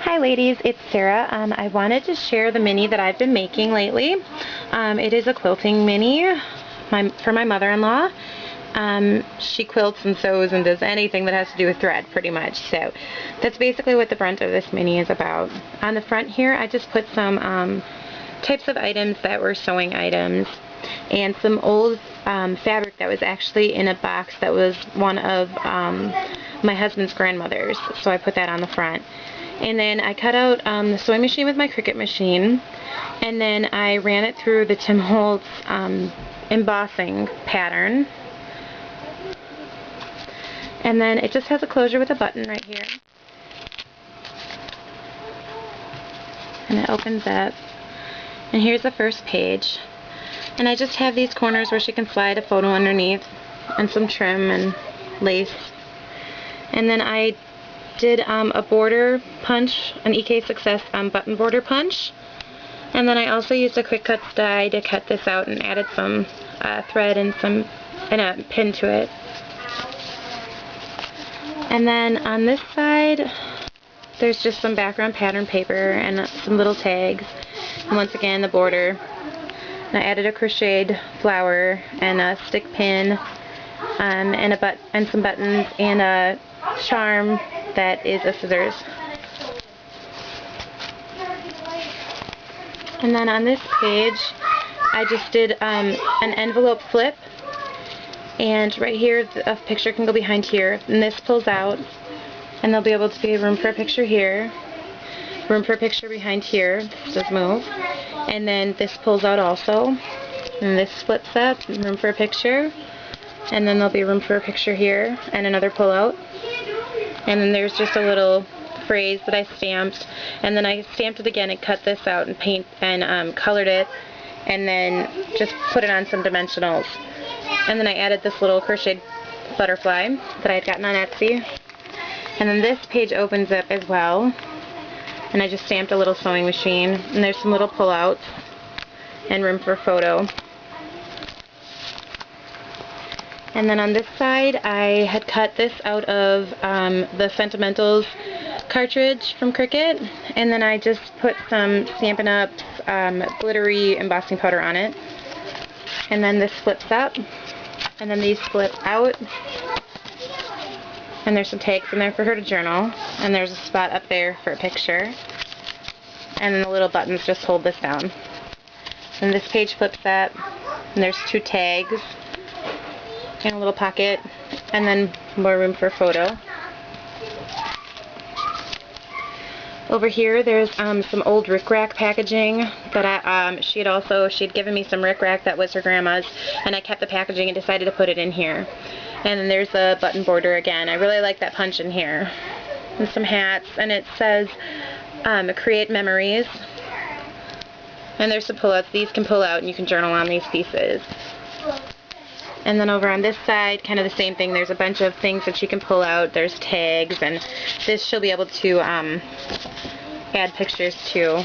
Hi ladies, it's Sarah. I wanted to share the mini that I've been making lately. It is a quilting mini for my mother-in-law. She quilts and sews and does anything that has to do with thread pretty much. So that's basically what the front of this mini is about. On the front here I just put some types of items that were sewing items and some old fabric that was actually in a box that was one of my husband's grandmother's. So I put that on the front. And then I cut out the sewing machine with my Cricut machine, and then I ran it through the Tim Holtz embossing pattern. And then it just has a closure with a button right here. And it opens up. And here's the first page. And I just have these corners where she can slide a photo underneath, and some trim and lace. And then I did a border punch, an EK Success button border punch, and then I also used a quick cuts die to cut this out and added some thread and a pin to it. And then on this side there's just some background pattern paper and some little tags, and once again the border. And I added a crocheted flower and a stick pin and some buttons and a charm that is a scissors. And then on this page I just did an envelope flip, and right here a picture can go behind here, and this pulls out and there'll be able to be room for a picture here, room for a picture behind here. This does move, and then this pulls out also, and this flips up, room for a picture, and then there'll be room for a picture here and another pull out. And then there's just a little phrase that I stamped, and then I stamped it again and cut this out and colored it, and then just put it on some dimensionals. And then I added this little crocheted butterfly that I had gotten on Etsy. And then this page opens up as well, and I just stamped a little sewing machine, and there's some little pull-outs and room for a photo. And then on this side I had cut this out of the Sentimentals cartridge from Cricut, and then I just put some Stampin' Up's glittery embossing powder on it. And then this flips up, and then these flip out, and there's some tags in there for her to journal, and there's a spot up there for a picture, and then the little buttons just hold this down. And this page flips up, and there's two tags and a little pocket, and then more room for a photo. Over here there's some old rickrack packaging that she had given me some rickrack that was her grandma's, and I kept the packaging and decided to put it in here. And then there's the button border again. I really like that punch in here. And some hats, and it says create memories. And there's some pull-outs. These can pull out and you can journal on these pieces. And then over on this side, kind of the same thing. There's a bunch of things that she can pull out. There's tags, and this she'll be able to add pictures to,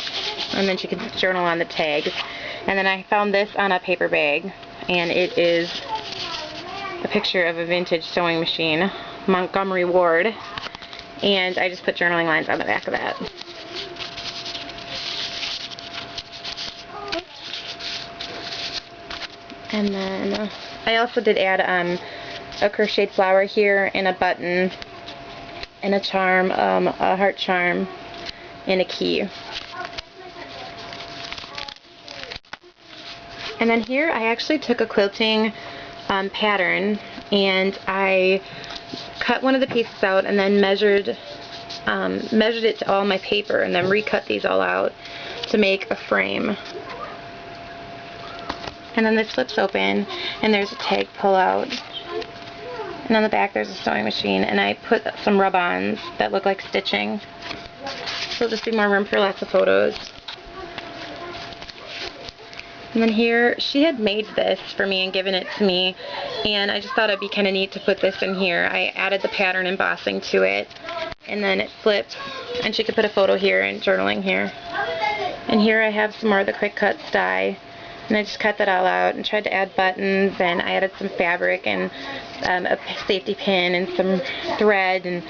and then she can journal on the tags. And then I found this on a paper bag, and it is a picture of a vintage sewing machine, Montgomery Ward, and I just put journaling lines on the back of that. And then I also did add a crocheted flower here, and a button, and a charm, a heart charm, and a key. And then here I actually took a quilting pattern, and I cut one of the pieces out and then measured it to all my paper, and then recut these all out to make a frame. And then this flips open, and there's a tag pull out, and on the back there's a sewing machine, and I put some rub-ons that look like stitching, so there'll just be more room for lots of photos. And then here, she had made this for me and given it to me, and I just thought it'd be kind of neat to put this in here. I added the pattern embossing to it, and then it flips, and she could put a photo here and journaling here. And here I have some more of the quick cuts die. And I just cut that all out and tried to add buttons, and I added some fabric and a safety pin and some thread and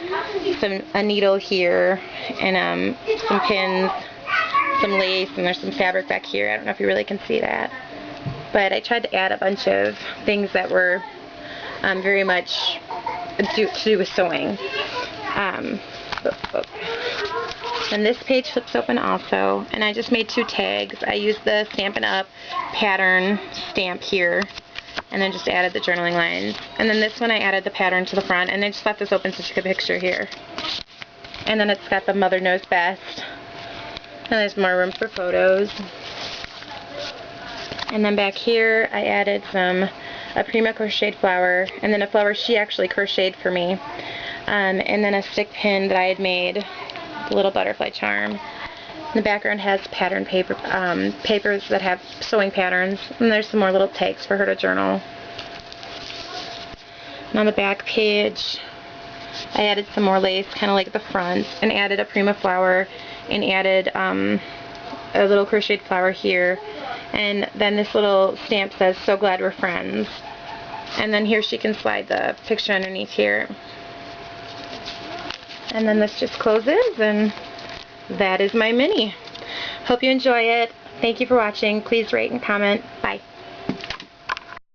a needle here and some pins, some lace, and there's some fabric back here. I don't know if you really can see that. But I tried to add a bunch of things that were very much to do with sewing. And this page flips open also, and I just made 2 tags. I used the Stampin' Up! Pattern stamp here, and then just added the journaling lines. And then this one I added the pattern to the front, and I just left this open so you could picture here. And then it's got the Mother Knows Best, and there's more room for photos. And then back here I added a Prima crocheted flower, and then a flower she actually crocheted for me, and then a stick pin that I had made, the little butterfly charm. The background has pattern paper, papers that have sewing patterns, and there's some more little tags for her to journal. And on the back page I added some more lace, kind of like the front, and added a Prima flower, and added a little crocheted flower here, and then this little stamp says, "So glad we're friends." And then here she can slide the picture underneath here. And then this just closes, and that is my mini. Hope you enjoy it. Thank you for watching. Please rate and comment. Bye.